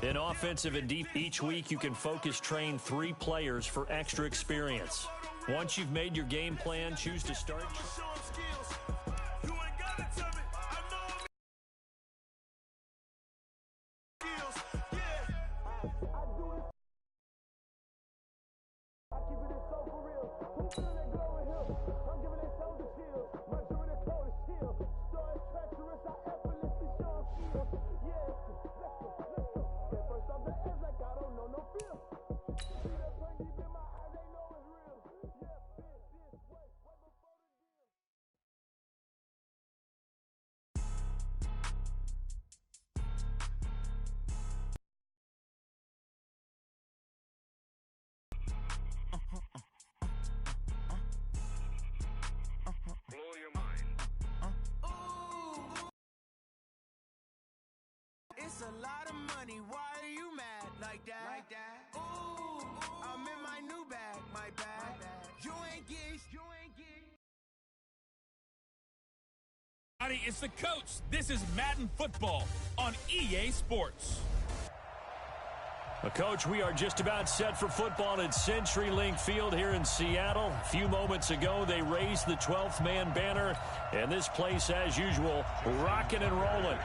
In offensive and deep, each week you can focus train 3 players for extra experience. Once you've made your game plan, choose to start. It's a lot of money, why are you mad like that? Ooh, I'm in my new bag, my bag. You ain't get. It's the coach. This is Madden Football on EA Sports. Coach, we are just about set for football at CenturyLink Field here in Seattle. A few moments ago, they raised the 12th man banner, and this place, as usual, rocking and rolling.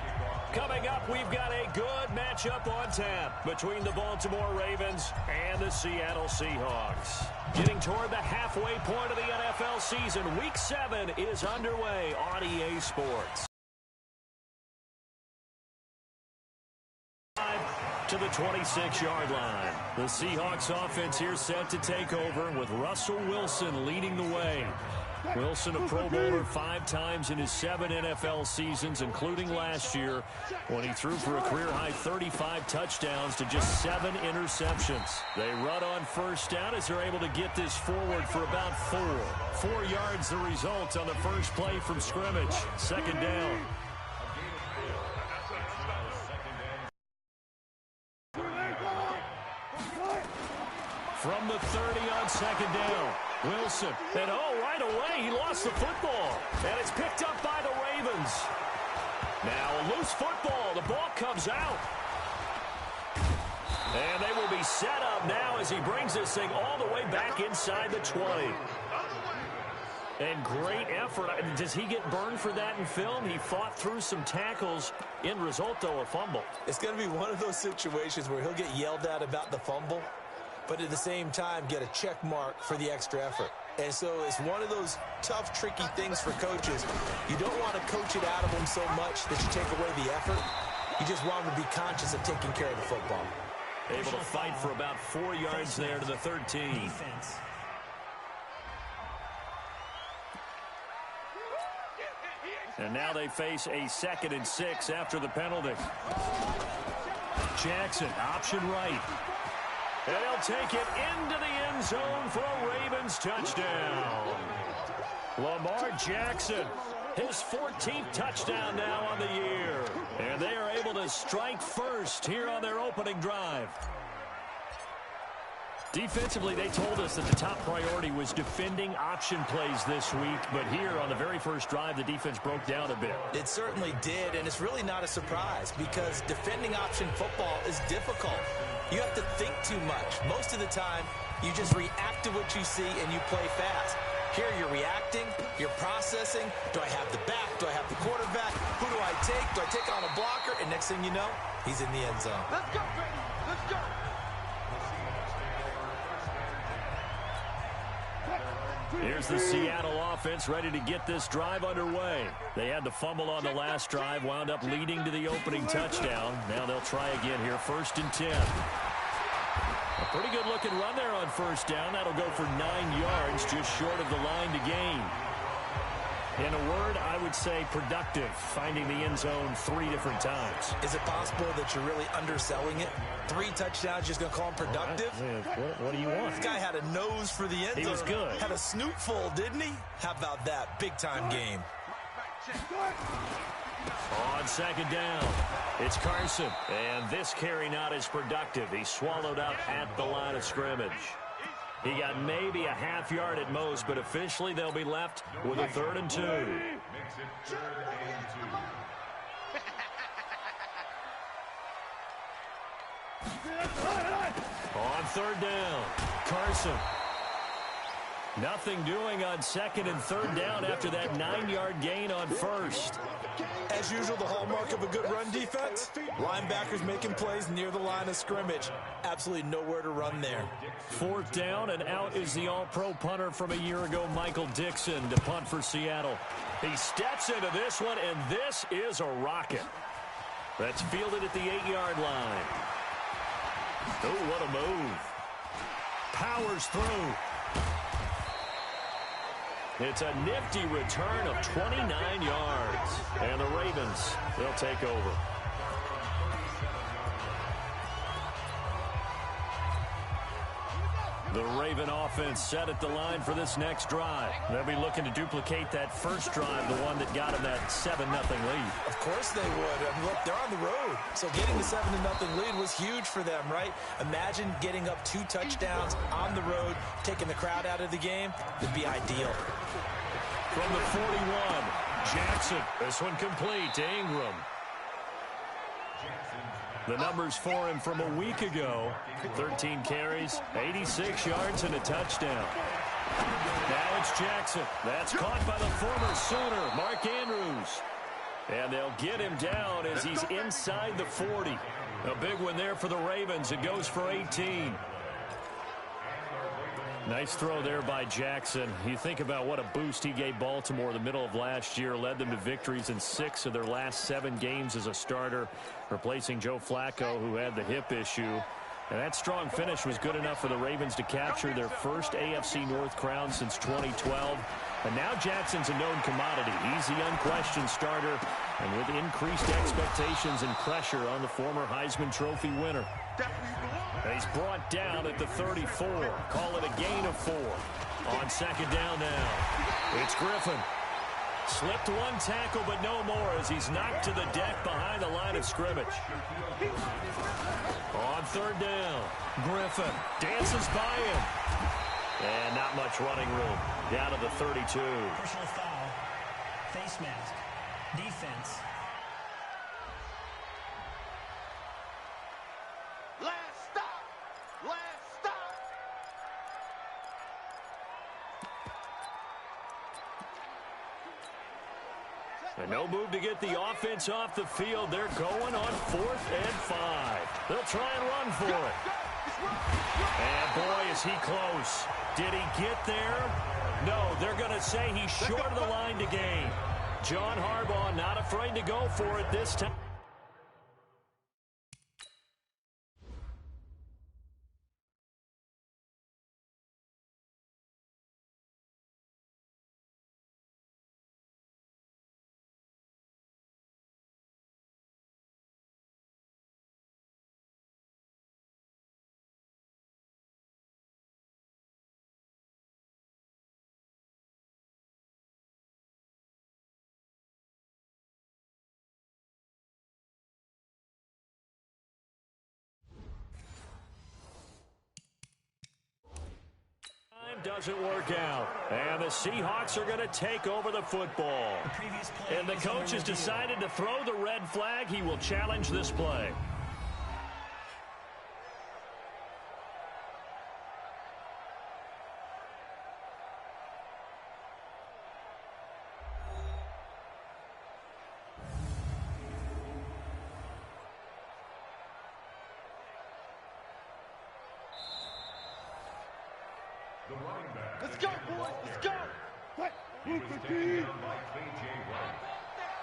Coming up, we've got a good matchup on tap between the Baltimore Ravens and the Seattle Seahawks. Getting toward the halfway point of the NFL season, Week 7 is underway on EA Sports. To the 26-yard line. The Seahawks offense here set to take over with Russell Wilson leading the way. Wilson, a Pro Bowler 5 times in his 7 NFL seasons, including last year when he threw for a career-high 35 touchdowns to just 7 interceptions. They run on first down as they're able to get this forward for about 4. 4 yards the result on the first play from scrimmage. Second down. From the 30 on second down. Wilson, and right away, he lost the football. And it's picked up by the Ravens. Now a loose football. The ball comes out. And they will be set up now as he brings this thing all the way back inside the 20. And great effort. Does he get burned for that in film? He fought through some tackles. End result, though, a fumble. It's going to be one of those situations where he'll get yelled at about the fumble, but at the same time get a check mark for the extra effort. And so it's one of those tough, tricky things for coaches. You don't want to coach it out of them so much that you take away the effort. You just want them to be conscious of taking care of the football. Able to fight for about 4 yards there to the 13. And now they face a 2nd and 6 after the penalty. Jackson, option right. And he'll take it into the end zone for a Ravens touchdown. Lamar Jackson, his 14th touchdown now on the year. And they are able to strike first here on their opening drive. Defensively, they told us that the top priority was defending option plays this week. But here on the very first drive, the defense broke down a bit. It certainly did, and it's really not a surprise because defending option football is difficult. You have to think too much. Most of the time, you just react to what you see and you play fast. Here you're reacting, you're processing. Do I have the back? Do I have the quarterback? Who do I take? Do I take on a blocker? And next thing you know, he's in the end zone. Let's go, baby. Let's go. Here's the Seattle offense ready to get this drive underway. They had the fumble on the last drive, wound up leading to the opening touchdown. Now they'll try again here, 1st and 10. A pretty good-looking run there on first down. That'll go for 9 yards, just short of the line to gain. In a word, I would say productive, finding the end zone 3 different times. Is it possible that you're really underselling it? 3 touchdowns, just going to call him productive? Right. What do you want? This guy had a nose for the end zone. He was good. Had a snoot full, didn't he? How about that? Big-time game. On second down, it's Carson. And this carry not as productive. He swallowed up at the line of scrimmage. He got maybe a half yard at most, but officially they'll be left with a 3rd and 2. On 3rd down, Carson. Nothing doing on 2nd and 3rd down after that 9-yard gain on 1st. As usual, the hallmark of a good run defense, linebackers making plays near the line of scrimmage. Absolutely nowhere to run there. 4th down, and out is the all-pro punter from a year ago, Michael Dixon, to punt for Seattle. He steps into this one, and this is a rocket. That's fielded at the 8-yard line. Oh, what a move. Powers through. It's a nifty return of 29 yards. And the Ravens, they'll take over. The Raven offense set at the line for this next drive. They'll be looking to duplicate that first drive, the one that got them that 7-0 lead. Of course they would. I mean, look, they're on the road. So getting the 7-0 lead was huge for them, right? Imagine getting up 2 touchdowns on the road, taking the crowd out of the game. It'd be ideal. From the 41, Jackson. This one complete to Ingram. The numbers for him from a week ago: 13 carries, 86 yards, and a touchdown. Now it's Jackson. That's caught by the former Sooner, Mark Andrews. And they'll get him down as he's inside the 40. A big one there for the Ravens. It goes for 18. Nice throw there by Jackson. You think about what a boost he gave Baltimore the middle of last year, led them to victories in 6 of their last 7 games as a starter, replacing Joe Flacco, who had the hip issue. And that strong finish was good enough for the Ravens to capture their first AFC North crown since 2012. And now Jackson's a known commodity. He's the unquestioned starter, and with increased expectations and pressure on the former Heisman Trophy winner. He's brought down at the 34. Call it a gain of 4. On second down now, it's Griffin. Slipped one tackle, but no more as he's knocked to the deck behind the line of scrimmage. On third down, Griffin dances by him. And not much running room. Down to the 32. Personal foul, face mask, defense. Last stop! Last stop! And no move to get the offense off the field. They're going on 4th and 5. They'll try and run for it. And boy, is he close. Did he get there? No, they're going to say he's short of the line to gain. John Harbaugh not afraid to go for it this time. Doesn't work out. And the Seahawks are going to take over the football. And the coach has decided to throw the red flag. He will challenge this play. Let's go, boys! Let's go!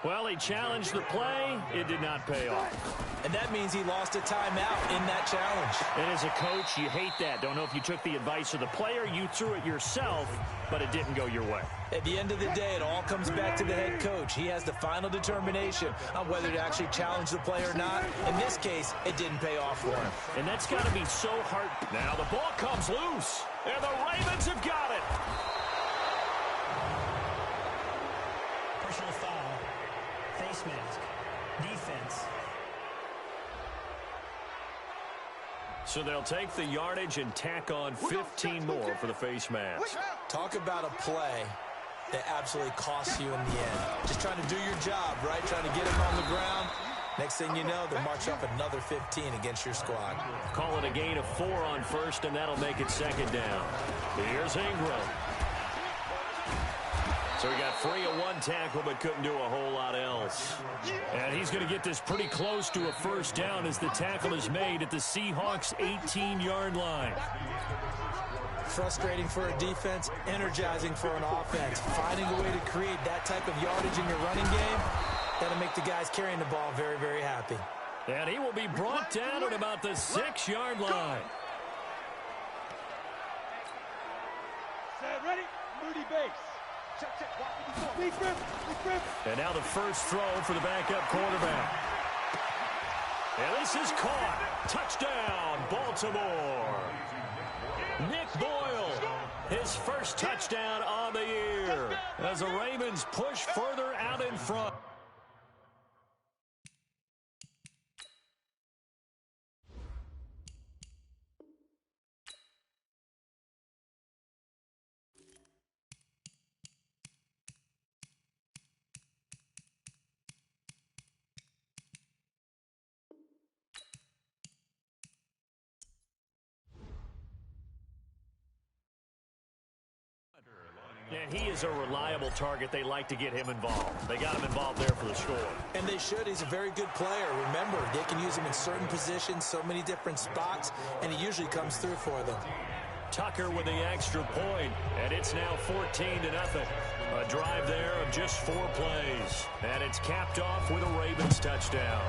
Well, he challenged the play. It did not pay off. And that means he lost a timeout in that challenge. And as a coach, you hate that. Don't know if you took the advice of the player. You threw it yourself, but it didn't go your way. At the end of the day, it all comes back to the head coach. He has the final determination on whether to actually challenge the play or not. In this case, it didn't pay off for him. And that's got to be so hard. Now the ball comes loose, and the Ravens have got it. Personal foul, face mask, defense. So they'll take the yardage and tack on 15 more for the face mask. Talk about a play that absolutely costs you in the end. Just trying to do your job, right? Trying to get him on the ground. Next thing you know, they'll march up another 15 against your squad. Call it a gain of 4 on first, and that'll make it second down. Here's Ingram. So he got free of one tackle, but couldn't do a whole lot else. And he's going to get this pretty close to a first down as the tackle is made at the Seahawks' 18-yard line. Frustrating for a defense, energizing for an offense. Finding a way to create that type of yardage in your running game, that'll make the guys carrying the ball very, very happy. And he will be brought down at about the 6-yard line. Set, ready, Moody base. Check, check, watch me before. Big grip. And now the first throw for the backup quarterback. And this is caught. Touchdown, Baltimore. Nick Boyle, his first touchdown on the year as the Ravens push further out in front. And he is a reliable target. They like to get him involved. They got him involved there for the score. And they should. He's a very good player. Remember, they can use him in certain positions, so many different spots, and he usually comes through for them. Tucker with the extra point, and it's now 14-0. A drive there of just 4 plays. And it's capped off with a Ravens touchdown.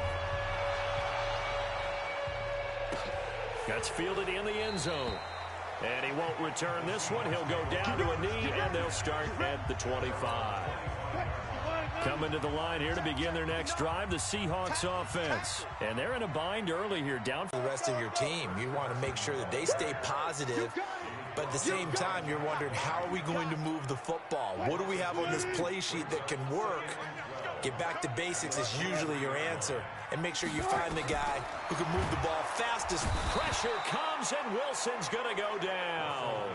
That's fielded in the end zone. And he won't return this one. He'll go down to a knee, and they'll start at the 25. Coming to the line here to begin their next drive, the Seahawks offense. And they're in a bind early here, down for the rest of your team. You want to make sure that they stay positive, but at the same time, you're wondering, how are we going to move the football? What do we have on this play sheet that can work? Get back to basics is usually your answer. And make sure you find the guy who can move the ball fastest. Pressure comes, and Wilson's going to go down.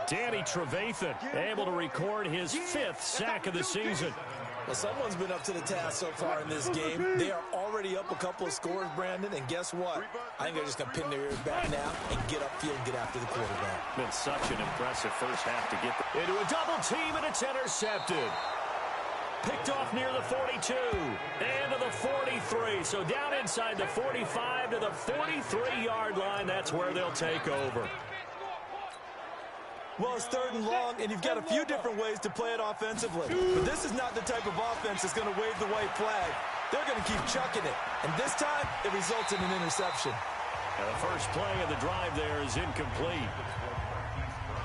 Danny Trevathan able to record his 5th sack of the season. Well, someone's been up to the task so far in this game. They are already up a couple of scores, Brandon, and guess what? I think they're just going to pin their ears back now and get upfield and get after the quarterback. Been such an impressive first half to get into a double team, and it's intercepted. Picked off near the 42 and to the 43. So down inside the 45 to the 43-yard line. That's where they'll take over. Well, it's 3rd and long, and you've got a few different ways to play it offensively. But this is not the type of offense that's going to wave the white flag. They're going to keep chucking it. And this time, it results in an interception. And the first play of the drive there is incomplete.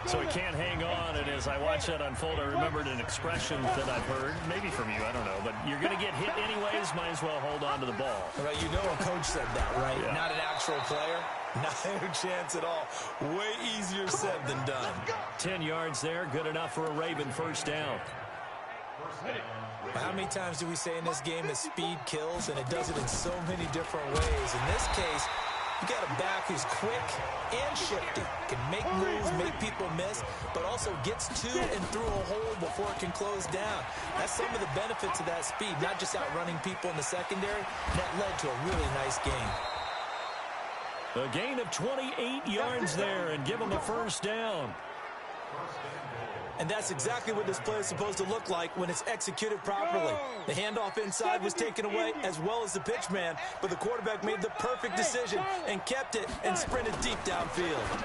So he can't hang on, and as I watch that unfold, I remembered an expression that I've heard, maybe from you, I don't know, but you're going to get hit anyways, might as well hold on to the ball. Right, you know a coach said that, right? Yeah. Not an actual player. Not a chance at all. Way easier said than done. 10 yards there, good enough for a Raven first down. How many times do we say in this game that speed kills, and it does it in so many different ways? In this case, you got a back who's quick and shifty, can make moves, make people miss, but also gets to and through a hole before it can close down. That's some of the benefits of that speed, not just outrunning people in the secondary. That led to a really nice game. A gain of 28 yards there and give them a first down. And that's exactly what this play is supposed to look like when it's executed properly. The handoff inside was taken away as well as the pitch man, but the quarterback made the perfect decision and kept it and sprinted deep downfield.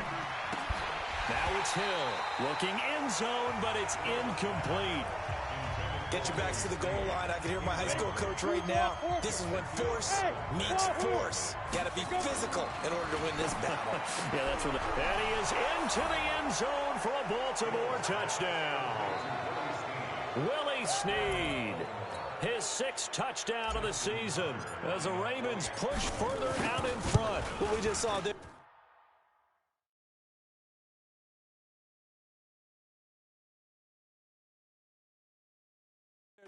Now it's Hill looking end zone, but it's incomplete. Get your backs to the goal line. I can hear my high school coach right now. This is when force meets force. Got to be physical in order to win this battle. Yeah, that's what. And he is into the end zone for a Baltimore touchdown. Willie Snead, his 6th touchdown of the season as the Ravens push further out in front. What we just saw there.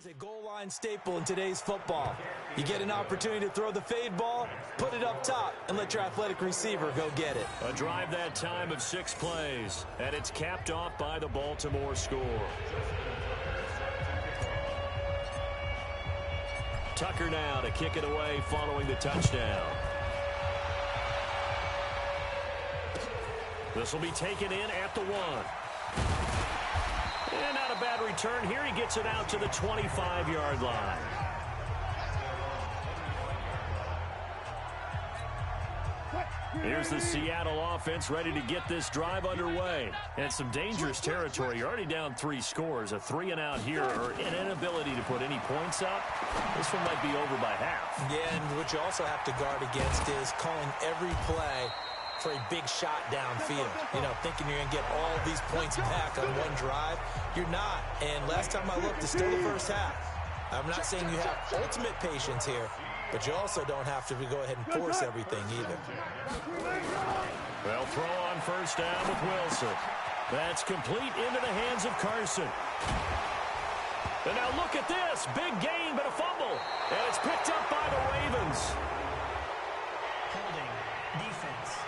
is a goal line staple in today's football. You get an opportunity to throw the fade ball, put it up top, and let your athletic receiver go get it. A drive that time of 6 plays, and it's capped off by the Baltimore score. Tucker now to kick it away following the touchdown. This will be taken in at the 1. And not a bad return here. He gets it out to the 25-yard line. Here's the Seattle offense ready to get this drive underway. And some dangerous territory. You're already down 3 scores. A 3-and-out here or an inability to put any points up. This one might be over by half. Yeah, and what you also have to guard against is calling every play for a big shot downfield. You know, thinking you're going to get all these points back on one drive. You're not. And last time I looked, it's still the first half. I'm not saying you have ultimate patience here, but you also don't have to go ahead and force everything either. Well, throw on first down with Wilson. That's complete into the hands of Carson. And now look at this. Big gain, but a fumble. And it's picked up by the Ravens. Holding. Defense.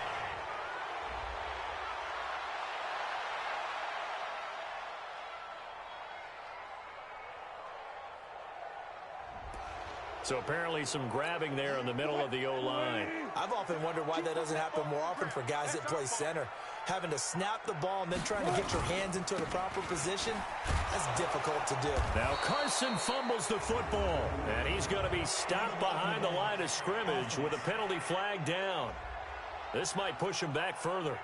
So apparently some grabbing there in the middle of the O-line. I've often wondered why that doesn't happen more often for guys that play center. Having to snap the ball and then trying to get your hands into the proper position, that's difficult to do. Now Carson fumbles the football, and he's going to be stopped behind the line of scrimmage with a penalty flag down. This might push him back further.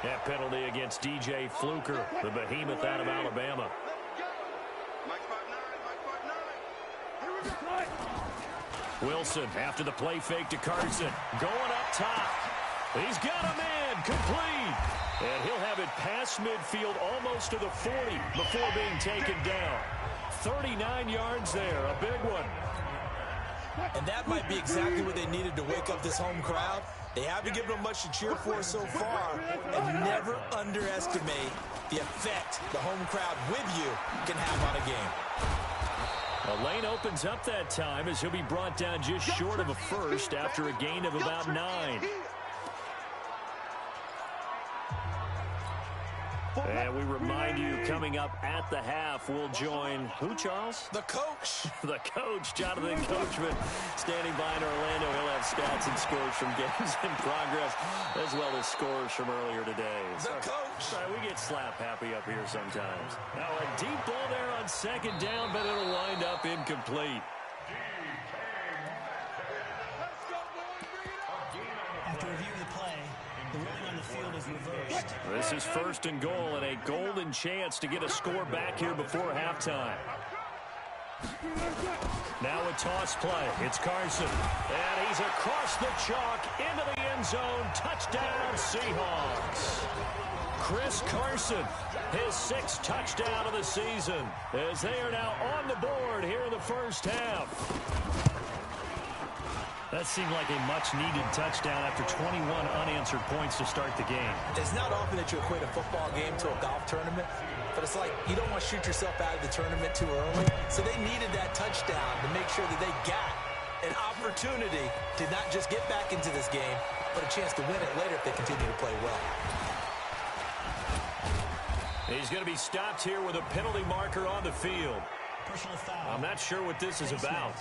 That penalty against DJ Fluker, the behemoth out of Alabama. Wilson after the play fake to Carson. Going up top. He's got a man complete. And he'll have it past midfield almost to the 40 before being taken down. 39 yards there. A big one. And that might be exactly what they needed to wake up this home crowd. They haven't given them much to cheer for so far. And never underestimate the effect the home crowd with you can have on a game. A lane opens up that time as he'll be brought down just short of a first after a gain of about 9. And we remind you, coming up at the half, we'll join who, Charles? The coach. The coach, Jonathan Coachman, standing by in Orlando. He'll have stats and scores from games in progress, as well as scores from earlier today. The coach. Sorry, we get slap happy up here sometimes. Now a deep ball there on second down, but it'll wind up incomplete. After reviewing the play, the ruling on the field is reversed. This is 1st and goal and a golden chance to get a score back here before halftime. Now a toss play. It's Carson. And he's across the chalk into the end zone. Touchdown, Seahawks. Chris Carson, his 6th touchdown of the season, as they are now on the board here in the first half. That seemed like a much-needed touchdown after 21 unanswered points to start the game. It's not often that you equate a football game to a golf tournament, but it's like you don't want to shoot yourself out of the tournament too early. So they needed that touchdown to make sure that they got an opportunity to not just get back into this game, but a chance to win it later if they continue to play well. He's going to be stopped here with a penalty marker on the field. Personal foul. I'm not sure what this is about.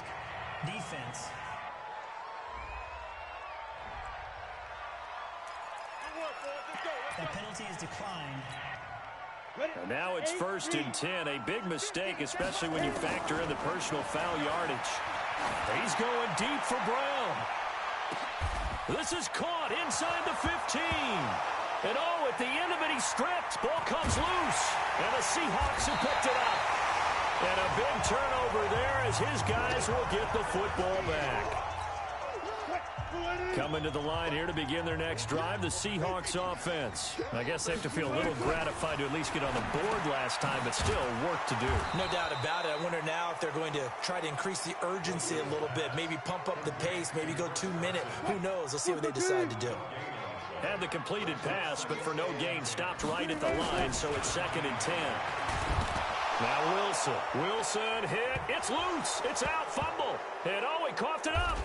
Defense. That penalty is declined. And now it's 1st and 10. A big mistake, especially when you factor in the personal foul yardage. He's going deep for Brown. This is caught inside the 15. And oh, at the end of it, he stripped. Ball comes loose. And the Seahawks have picked it up. And a big turnover there as his guys will get the football back. Coming to the line here to begin their next drive, the Seahawks offense. I guess they have to feel a little gratified to at least get on the board last time, but still work to do. No doubt about it. I wonder now if they're going to try to increase the urgency a little bit, maybe pump up the pace, maybe go 2 minute. Who knows? Let's see what they decide to do. Had the completed pass, but for no gain, stopped right at the line, so it's 2nd and 10. Now Wilson hit. It's loose. It's out. Fumble. And he coughed it up.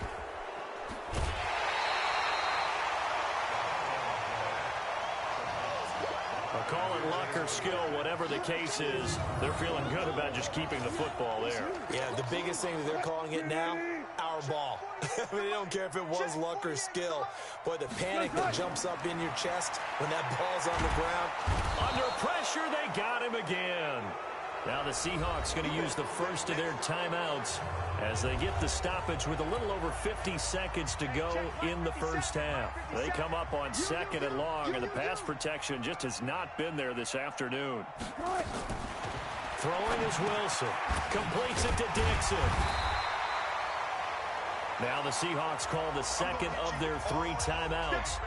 Call it luck or skill, whatever the case is, they're feeling good about just keeping the football there. Yeah, the biggest thing that they're calling it now, our ball. I mean, they don't care if it was luck or skill. Boy, the panic that jumps up in your chest when that ball's on the ground. Under pressure, they got him again. Now the Seahawks going to use the first of their timeouts as they get the stoppage with a little over 50 seconds to go in the first half. They come up on 2nd and long, and the pass protection just has not been there this afternoon. Throwing is Wilson. Completes it to Dixon. Now the Seahawks call the second of their 3 timeouts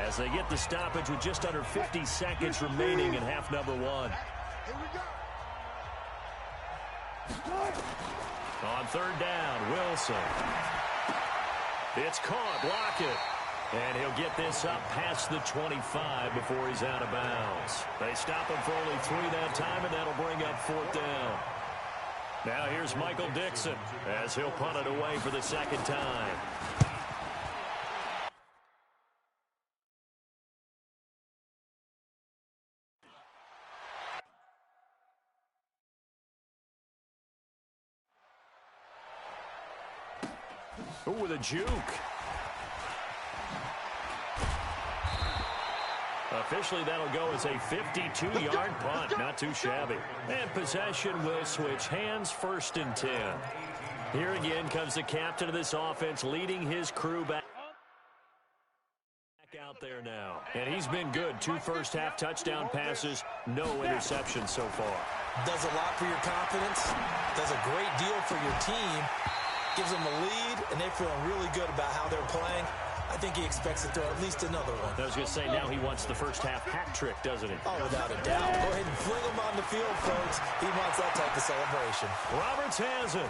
as they get the stoppage with just under 50 seconds remaining in half number 1. On 3rd down, Wilson. It's caught. Block it. And he'll get this up past the 25 before he's out of bounds. They stop him for only 3 that time, and that'll bring up 4th down. Now here's Michael Dixon as he'll punt it away for the 2nd time. Ooh, with a juke. Officially, that'll go as a 52-yard punt. Not too shabby. And possession will switch hands, 1st and 10. Here again comes the captain of this offense leading his crew back out there now. And he's been good. 2 first-half touchdown passes, no interceptions so far. Does a lot for your confidence. Does a great deal for your team. Gives them a lead, and they're feeling really good about how they're playing. I think he expects to throw at least another one. I was going to say, now he wants the first-half hat trick, doesn't he? Oh, without a doubt. Go ahead and fling him on the field, folks. He wants that type of celebration. Roberts has it.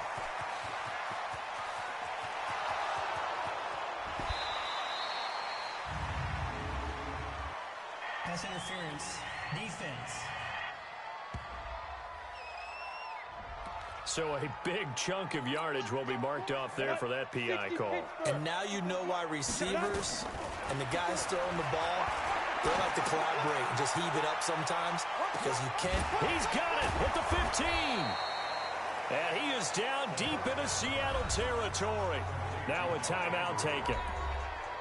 Pass interference. Defense. So a big chunk of yardage will be marked off there for that PI call. And now you know why receivers and the guys throwing the ball, they like to collaborate and just heave it up sometimes because you can't. He's got it at the 15. And he is down deep into Seattle territory. Now a timeout taken.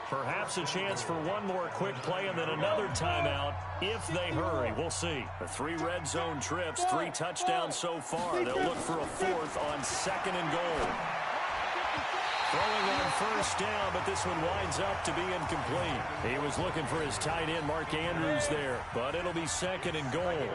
Perhaps a chance for one more quick play and then another timeout if they hurry. We'll see. The 3 red zone trips, 3 touchdowns so far. They'll look for a 4th on 2nd and goal. Throwing on 1st down, but this one winds up to be incomplete. He was looking for his tight end, Mark Andrews, there, but it'll be 2nd and goal.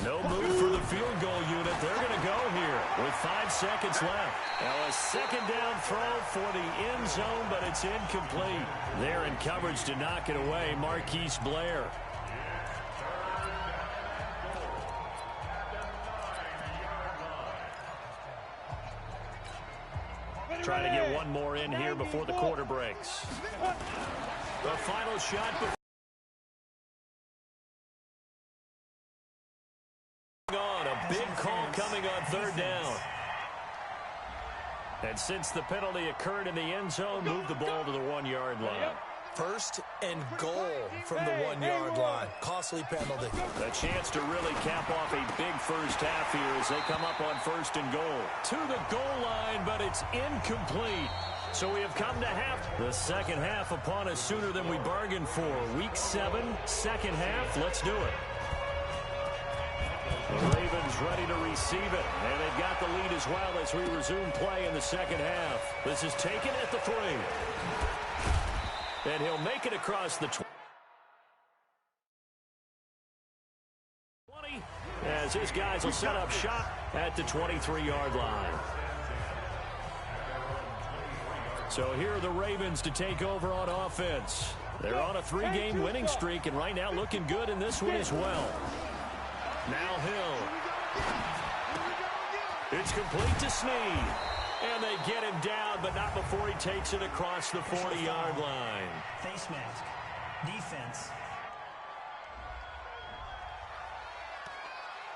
No move for the field goal unit. They're going to go here with 5 seconds left. Now a 2nd down throw for the end zone, but it's incomplete. There in coverage to knock it away, Marquise Blair. Trying to get one more in here before the quarter breaks. The final shot before. A big call coming on 3rd down. And since the penalty occurred in the end zone, move the ball to the 1-yard line. 1st and goal from the 1-yard line. Costly penalty. A chance to really cap off a big first half here as they come up on 1st and goal. To the goal line, but it's incomplete. So we have come to half. The 2nd half upon us sooner than we bargained for. Week 7, 2nd half. Let's do it. The Ravens ready to receive it, and they've got the lead as well as we resume play in the 2nd half. This is taken at the 3. And he'll make it across the 20 as his guys will set up shop at the 23-yard line. So here are the Ravens to take over on offense. They're on a 3-game winning streak, and right now looking good in this one as well. Now Hill. It's complete to Snead. And they get him down, but not before he takes it across the 40-yard line. Face mask. Defense.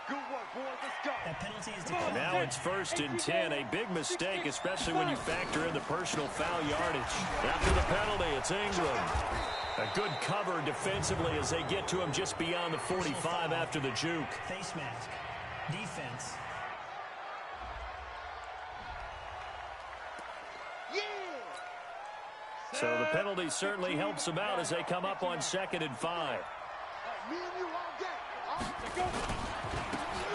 Good work. That penalty is declared. Now it's 1st and 10. A big mistake, especially when you factor in the personal foul yardage. After the penalty, it's Ingram. A good cover defensively as they get to him just beyond the 45 after the juke. Face mask. Defense. So the penalty certainly helps them out as they come up on 2nd and 5.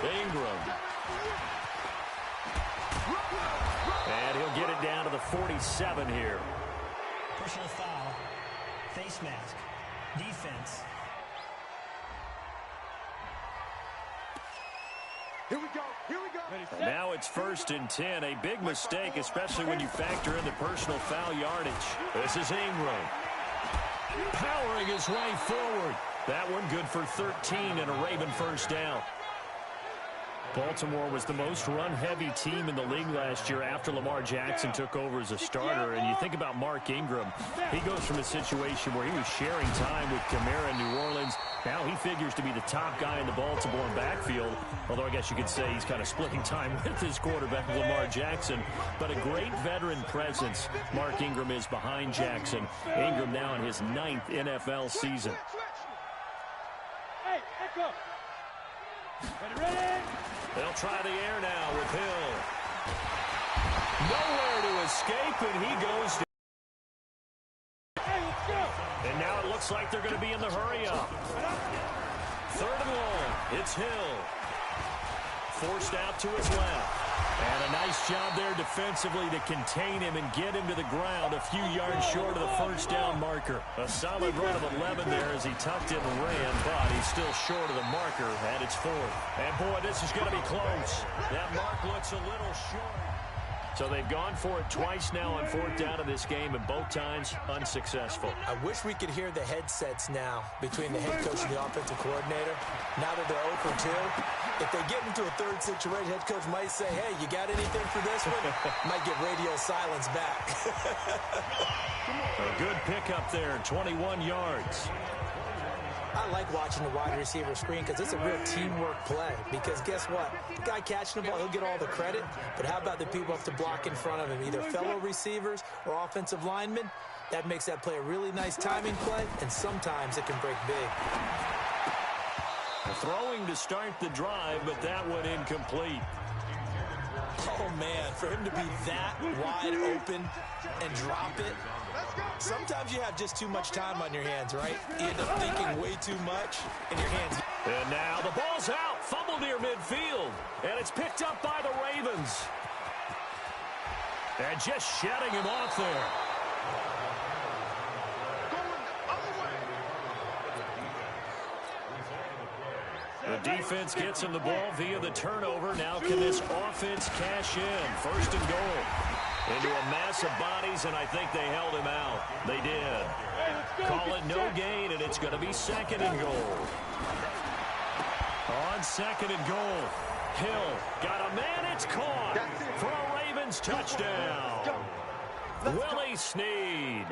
Ingram. And he'll get it down to the 47 here. Personal foul. Face mask. Defense. Here we go. And now it's 1st and 10. A big mistake, especially when you factor in the personal foul yardage. This is Ingram. Powering his way forward. That one good for 13 and a Raven first down. Baltimore was the most run-heavy team in the league last year after Lamar Jackson took over as a starter. And you think about Mark Ingram. He goes from a situation where he was sharing time with Kamara in New Orleans. Now he figures to be the top guy in the Baltimore backfield. Although I guess you could say he's kind of splitting time with his quarterback, Lamar Jackson. But a great veteran presence Mark Ingram is behind Jackson. Ingram now in his 9th NFL season. Hey, echo. Ready? They'll try the air now with Hill. Nowhere to escape, and he goes to... Hey, let's go. And now it looks like they're going to be in the hurry-up. 3rd and long. It's Hill. Forced out to his left. And a nice job there defensively to contain him and get him to the ground a few yards short of the first down marker. A solid run of 11 there as he tucked it and ran, but he's still short of the marker at its 4th. And boy, this is going to be close. That mark looks a little short. So they've gone for it twice now on 4th down of this game, and both times unsuccessful. I wish we could hear the headsets now between the head coach and the offensive coordinator. Now that they're 0 for 2, if they get into a 3rd situation, head coach might say, hey, you got anything for this one? Might get radio silence back. A good pickup there, 21 yards. I like watching the wide receiver screen because it's a real teamwork play. Because guess what? The guy catching the ball, he'll get all the credit. But how about the people up to block in front of him, either fellow receivers or offensive linemen? That makes that play a really nice timing play, and sometimes it can break big. Throwing to start the drive, but that one incomplete. Oh, man, for him to be that wide open and drop it, sometimes you have just too much time on your hands, right? You end up thinking way too much, and your hands... And now the ball's out, fumble near midfield, and it's picked up by the Ravens. And just shedding him off there. The defense gets him the ball via the turnover. Now can this offense cash in? 1st and goal. Into a mass of bodies, and I think they held him out. They did. Call it no gain, and it's going to be 2nd and goal. On 2nd and goal. Hill got a man. It's caught for a Ravens touchdown. Willie Snead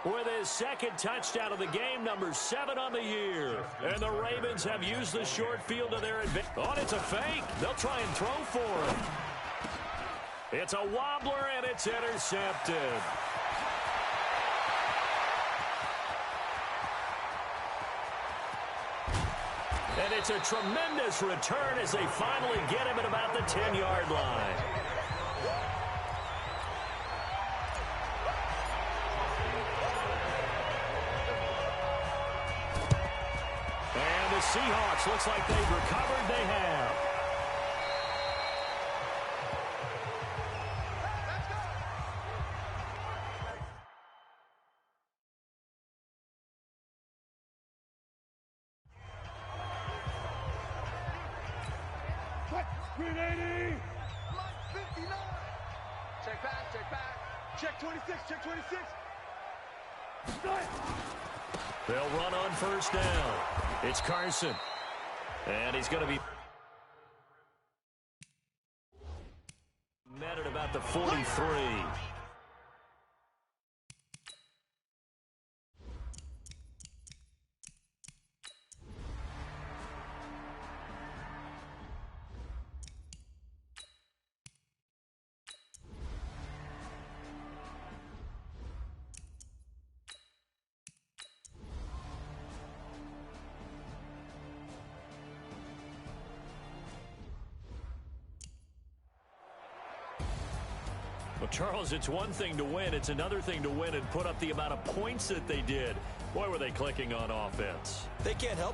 with his 2nd touchdown of the game, number 7 on the year. And the Ravens have used the short field to their advantage. Oh, it's a fake. They'll try and throw for him. It's a wobbler, and it's intercepted. And it's a tremendous return as they finally get him at about the 10-yard line. And the Seahawks, looks like they've recovered. They have. Check 26, check 26. They'll run on 1st down. It's Carson. And he's going to be met at about the 43. Well, Charles, it's one thing to win. It's another thing to win and put up the amount of points that they did. Boy, were they clicking on offense. They can't help